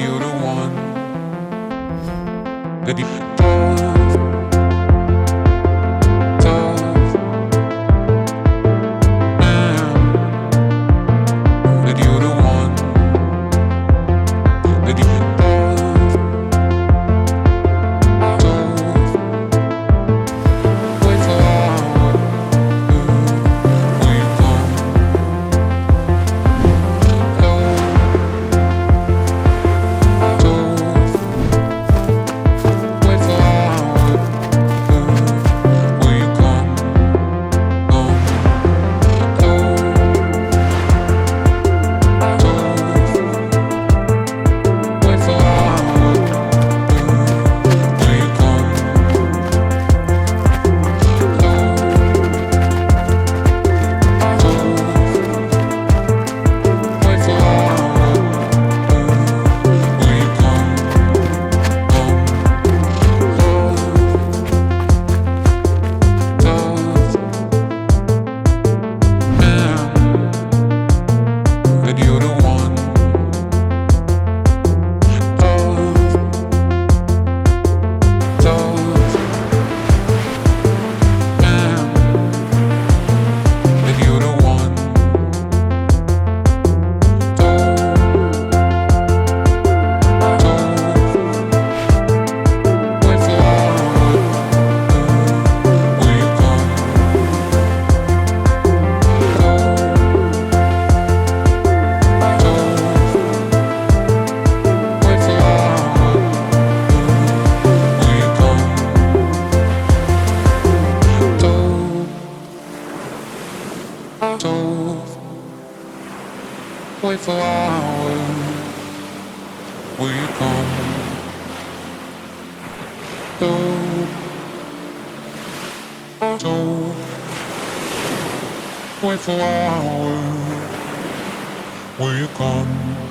you're the one that you that you're the one that you wait for hours. Will you come? Wait for hours. Will you come? Wait for hours. Will you come? Wait for hours. Will you come? That you're the one. That you're the one. Wait for hours. Will you come? Wait for hours. Will you come? Wait for hours. Will you come? Wait for hours. Will you come?